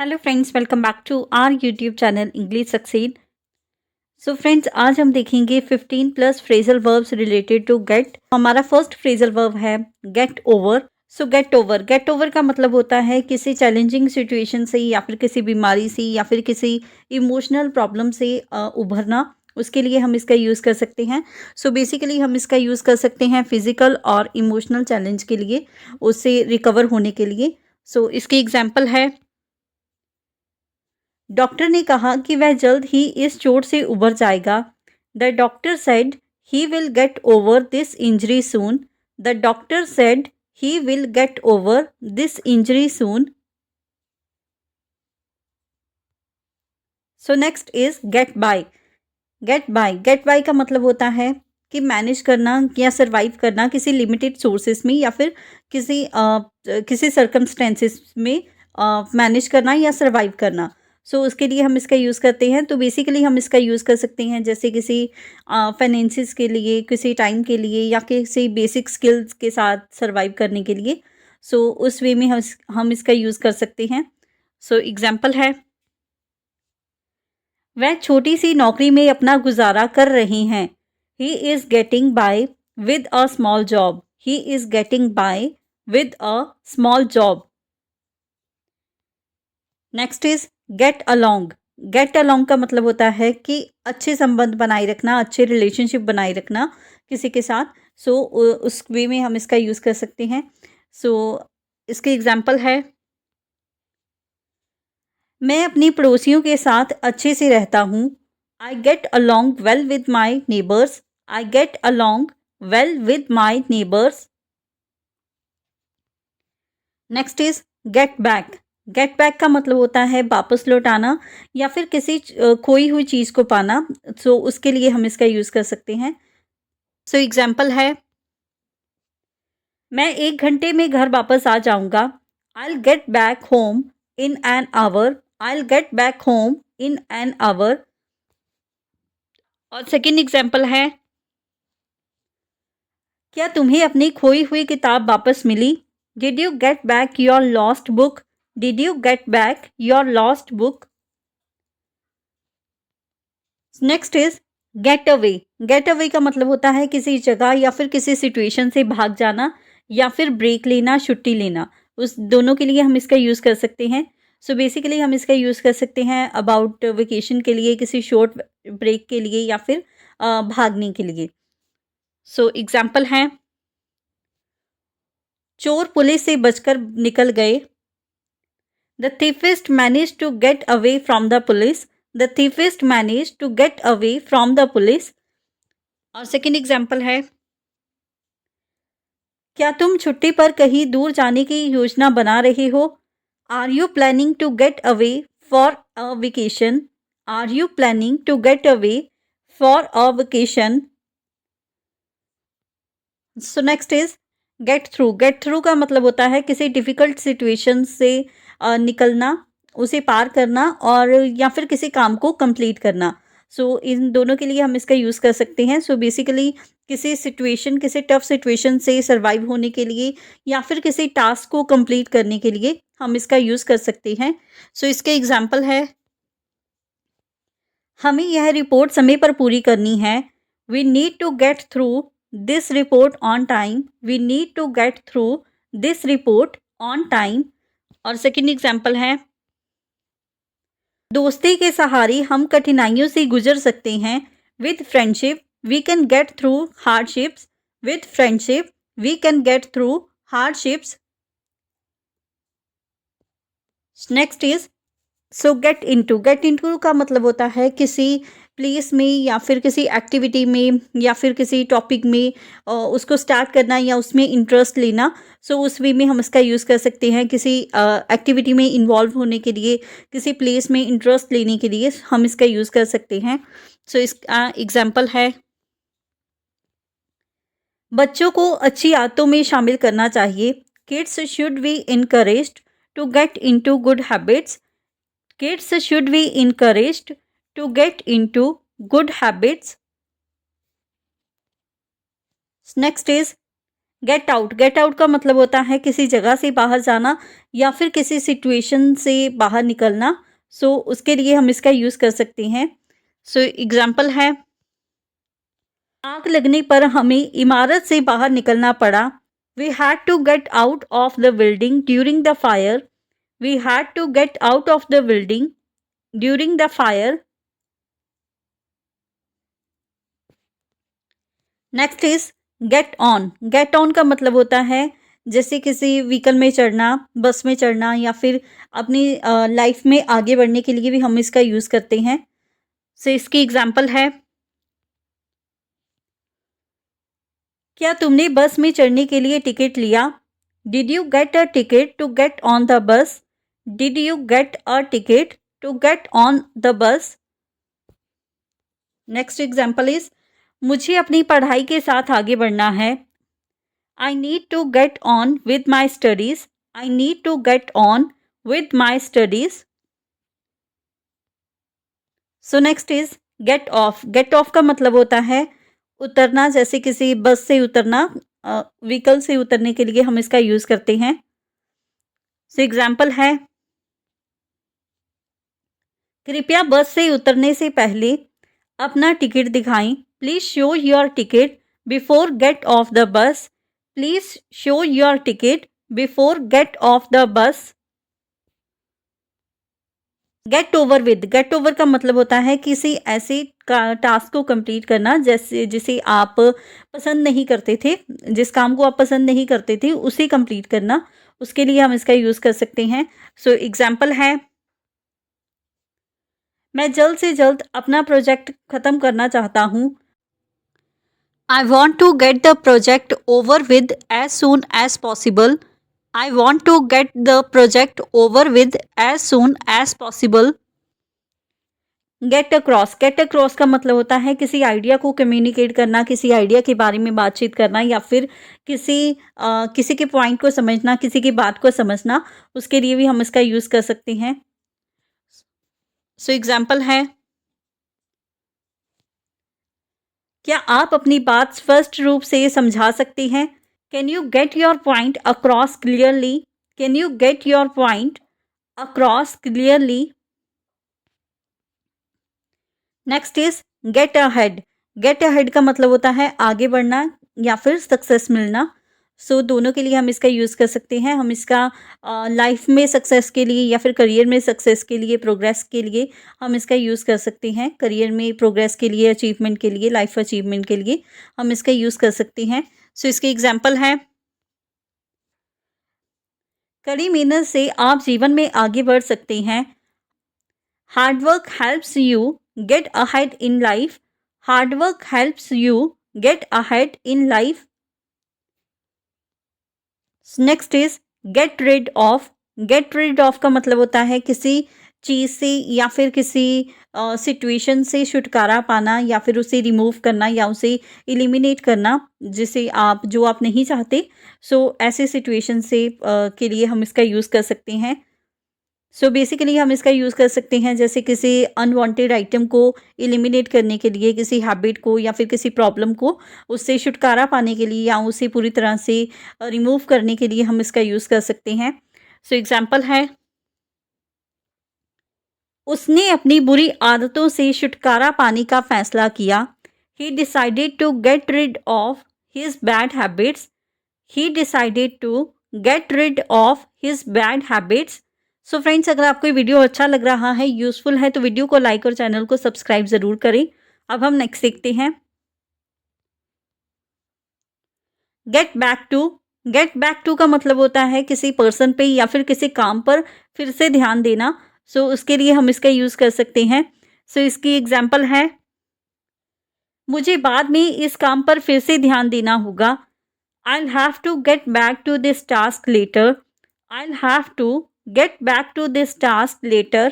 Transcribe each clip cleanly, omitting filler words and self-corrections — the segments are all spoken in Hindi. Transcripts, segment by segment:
Hello friends, welcome back to our YouTube channel English succeed. So friends, आज हम देखेंगे 15 plus phrasal verbs related to get. हमारा फर्स्ट फ्रेजल वर्ब है get over. So get over का मतलब होता है किसी चैलेंजिंग सिचुएशन से या फिर किसी बीमारी से या फिर किसी इमोशनल प्रॉब्लम से उभरना। उसके लिए हम इसका यूज़ कर सकते हैं। सो बेसिकली हम इसका यूज़ कर सकते हैं फिजिकल और इमोशनल चैलेंज के लिए, उससे रिकवर होने के लिए। सो इसकी एग्जाम्पल है, डॉक्टर ने कहा कि वह जल्द ही इस चोट से उबर जाएगा। The doctor said he will get over this injury soon. The doctor said he will get over this injury soon. So next is get by. Get by का मतलब होता है कि मैनेज करना या सरवाइव करना किसी लिमिटेड सोर्सेस में या फिर किसी सर्कमस्टेंसेस में मैनेज करना या सरवाइव करना। सो उसके लिए हम इसका यूज़ करते हैं। तो बेसिकली हम इसका यूज़ कर सकते हैं जैसे किसी फाइनेंसिस के लिए, किसी टाइम के लिए या किसी बेसिक स्किल्स के साथ सरवाइव करने के लिए। सो उस वे में हम इसका यूज़ कर सकते हैं। सो एग्जाम्पल है, वह छोटी सी नौकरी में अपना गुजारा कर रही हैं। He is getting by with a small job. He is getting by with a small job. Next is get along. Get along का मतलब होता है कि अच्छे संबंध बनाए रखना, अच्छे रिलेशनशिप बनाए रखना किसी के साथ। सो उस वे में हम इसका यूज़ कर सकते हैं। सो इसके एग्जाम्पल है, मैं अपनी पड़ोसियों के साथ अच्छे से रहता हूँ। I get along well with my neighbours. I get along well with my neighbours. Next is get back. Get back का मतलब होता है वापस लौटाना या फिर किसी खोई हुई चीज़ को पाना। सो उसके लिए हम इसका यूज़ कर सकते हैं। सो एग्जाम्पल है, मैं 1 घंटे में घर वापस आ जाऊंगा। I get back home in an hour. I get back home in an hour. और सेकेंड एग्जाम्पल है, क्या तुम्हें अपनी खोई हुई किताब वापस मिली? Did you get back your lost book? Did you get back your lost book? Next is get away. Get away का मतलब होता है किसी जगह या फिर किसी सिचुएशन से भाग जाना या फिर ब्रेक लेना, छुट्टी लेना। उस दोनों के लिए हम इसका यूज़ कर सकते हैं। सो बेसिकली हम इसका यूज़ कर सकते हैं अबाउट वेकेशन के लिए, किसी शॉर्ट ब्रेक के लिए या फिर भागने के लिए। सो एग्जाम्पल हैं, चोर पुलिस से बचकर निकल गए। The thiefist managed to get away from the police. The thiefist managed to get away from the police. और सेकेंड एग्जाम्पल है, क्या तुम छुट्टी पर कहीं दूर जाने की योजना बना रहे हो? Are you planning to get away for a vacation? Are you planning to get away for a vacation? So next is get through. Get through का मतलब होता है किसी डिफ़िकल्ट सिचुएशन से निकलना, उसे पार करना और या फिर किसी काम को कंप्लीट करना। सो इन दोनों के लिए हम इसका यूज़ कर सकते हैं। सो बेसिकली किसी टफ सिचुएशन से सर्वाइव होने के लिए या फिर किसी टास्क को कंप्लीट करने के लिए हम इसका यूज़ कर सकते हैं। सो इसके एग्जांपल है, हमें यह रिपोर्ट समय पर पूरी करनी है। We need to get through this report on time. We need to get through this report on time. और सेकेंड एग्जाम्पल है, दोस्ती के सहारे हम कठिनाइयों से गुजर सकते हैं। With friendship we can get through hardships. With friendship we can get through hardships. Next is so get into का मतलब होता है किसी प्लेस में या फिर किसी एक्टिविटी में या फिर किसी टॉपिक में उसको स्टार्ट करना या उसमें इंटरेस्ट लेना। सो उस वे में हम इसका यूज़ कर सकते हैं किसी एक्टिविटी में इन्वॉल्व होने के लिए, किसी प्लेस में इंटरेस्ट लेने के लिए हम इसका यूज़ कर सकते हैं। सो इसका एग्जाम्पल है, बच्चों को अच्छी आदतों में शामिल करना चाहिए। Kids should be encouraged to get into good habits. Kids should be encouraged to get into good habits. Next is get out का मतलब होता है किसी जगह से बाहर जाना या फिर किसी सिचुएशन से बाहर निकलना। सो उसके लिए हम इसका यूज़ कर सकते हैं। सो एग्जाम्पल है, आग लगने पर हमें इमारत से बाहर निकलना पड़ा। We had to get out of the building during the fire. We had to get out of the building during the fire. Next is get on. Get on का मतलब होता है जैसे किसी व्हीकल में चढ़ना, बस में चढ़ना या फिर अपनी लाइफ में आगे बढ़ने के लिए भी हम इसका यूज़ करते हैं। सो इसकी एग्जांपल है, क्या तुमने बस में चढ़ने के लिए टिकट लिया? Did you get a ticket to get on the bus? Did you get a ticket to get on the bus? Next example is, मुझे अपनी पढ़ाई के साथ आगे बढ़ना है। I need to get on with my studies. I need to get on with my studies. So next is get off. Get off का मतलब होता है उतरना, जैसे किसी बस से उतरना, व्हीकल से उतरने के लिए हम इसका यूज करते हैं। सो एग्जाम्पल है, कृपया बस से उतरने से पहले अपना टिकट दिखाएं। Please show your ticket before get off the bus. Please show your ticket before get off the bus. Get over with. Get over का मतलब होता है किसी ऐसे टास्क को कंप्लीट करना जैसे जिसे आप पसंद नहीं करते थे, जिस काम को आप पसंद नहीं करते थे उसे कंप्लीट करना, उसके लिए हम इसका यूज़ कर सकते हैं। सो एग्जाम्पल है, मैं जल्द से जल्द अपना प्रोजेक्ट ख़त्म करना चाहता हूँ। I want to get the project over with as soon as possible. I want to get the project over with as soon as possible. Get across. Get across का मतलब होता है किसी आइडिया को कम्युनिकेट करना, किसी आइडिया के बारे में बातचीत करना या फिर किसी के पॉइंट को समझना, किसी की बात को समझना, उसके लिए भी हम इसका यूज़ कर सकते हैं। सो एग्जाम्पल है, क्या आप अपनी बात स्पष्ट रूप से समझा सकते हैं? Can you get your point across clearly? Can you get your point across clearly? Next is get ahead. Get ahead का मतलब होता है आगे बढ़ना या फिर सक्सेस मिलना। सो दोनों के लिए हम इसका यूज़ कर सकते हैं। हम इसका लाइफ में सक्सेस के लिए या फिर करियर में सक्सेस के लिए, प्रोग्रेस के लिए हम इसका यूज़ कर सकते हैं। करियर में प्रोग्रेस के लिए, अचीवमेंट के लिए, लाइफ अचीवमेंट के लिए हम इसका यूज़ कर सकते हैं। सो इसके एग्जाम्पल है, कड़ी मेहनत से आप जीवन में आगे बढ़ सकते हैं। Hard work helps you get ahead in life. Hard work helps you get ahead in life. Next is get rid of. Get rid of का मतलब होता है किसी चीज़ से या फिर किसी सिचुएशन से छुटकारा पाना या फिर उसे रिमूव करना या उसे एलिमिनेट करना जिसे जो आप नहीं चाहते। सो ऐसे सिचुएशन से के लिए हम इसका यूज़ कर सकते हैं। सो बेसिकली हम इसका यूज़ कर सकते हैं जैसे किसी अनवांटेड आइटम को एलिमिनेट करने के लिए, किसी हैबिट को या फिर किसी प्रॉब्लम को उससे छुटकारा पाने के लिए या उसे पूरी तरह से रिमूव करने के लिए हम इसका यूज़ कर सकते हैं। सो एग्जाम्पल है, उसने अपनी बुरी आदतों से छुटकारा पाने का फैसला किया। He decided to get rid of his bad habits. He decided to get rid of his bad habits. So friends, अगर आपको ये वीडियो अच्छा लग रहा है, यूज़फुल है, तो वीडियो को लाइक और चैनल को सब्सक्राइब ज़रूर करें। अब हम नेक्स्ट देखते हैं, get back to. Get back to का मतलब होता है किसी पर्सन पे या फिर किसी काम पर फिर से ध्यान देना। सो उसके लिए हम इसका यूज़ कर सकते हैं। सो इसकी एग्जाम्पल है, मुझे बाद में इस काम पर फिर से ध्यान देना होगा। I'll have to get back to this task later. I'll have to get back to this task later.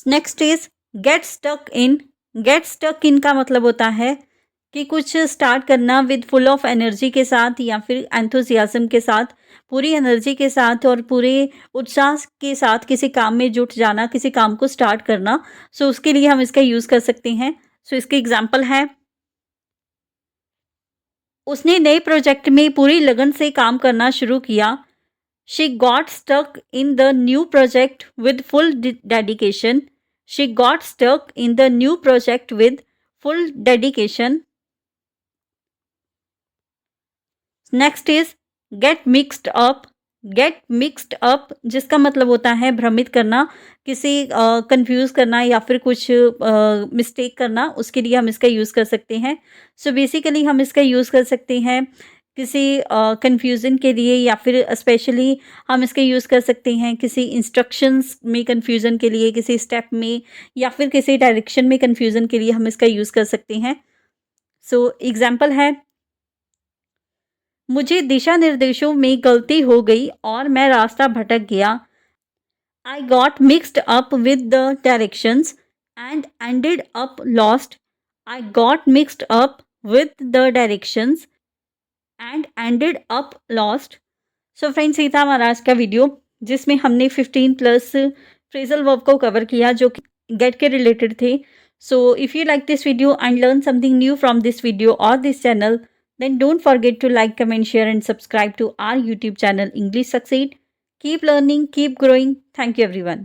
Next is get stuck in. Get stuck in का मतलब होता है कि कुछ स्टार्ट करना विद फुल ऑफ एनर्जी के साथ या फिर एंथुजियाज्म के साथ, पूरी एनर्जी के साथ और पूरे उत्साह के साथ किसी काम में जुट जाना, किसी काम को स्टार्ट करना। सो उसके लिए हम इसका यूज़ कर सकते हैं। सो इसके एग्जाम्पल है, उसने नए प्रोजेक्ट में पूरी लगन से काम करना शुरू किया। She got stuck in the new project with full dedication. She got stuck in the new project with full dedication. Next is get mixed up. Get mixed up जिसका मतलब होता है भ्रमित करना, किसी कंफ्यूज करना या फिर कुछ मिस्टेक करना, उसके लिए हम इसका यूज़ कर सकते हैं। सो बेसिकली हम इसका यूज़ कर सकते हैं किसी कंफ्यूजन के लिए, या फिर स्पेशली हम इसका यूज़ कर सकते हैं किसी इंस्ट्रक्शंस में कंफ्यूजन के लिए, किसी स्टेप में या फिर किसी डायरेक्शन में कंफ्यूजन के लिए हम इसका यूज़ कर सकते हैं। सो एग्जाम्पल है, मुझे दिशा निर्देशों में गलती हो गई और मैं रास्ता भटक गया। I got mixed up with the directions and ended up lost. I got mixed up with the directions and ended up lost. So friends, ये था हमारा आज का वीडियो जिसमें हमने 15 प्लस फ्रेजल वर्ब को कवर किया जो कि गेट के रिलेटेड थे। So if you like this video and learn something new from this video or this channel, then don't forget to like, comment, share and subscribe to our YouTube channel English Succeed. Keep learning, keep growing. Thank you everyone.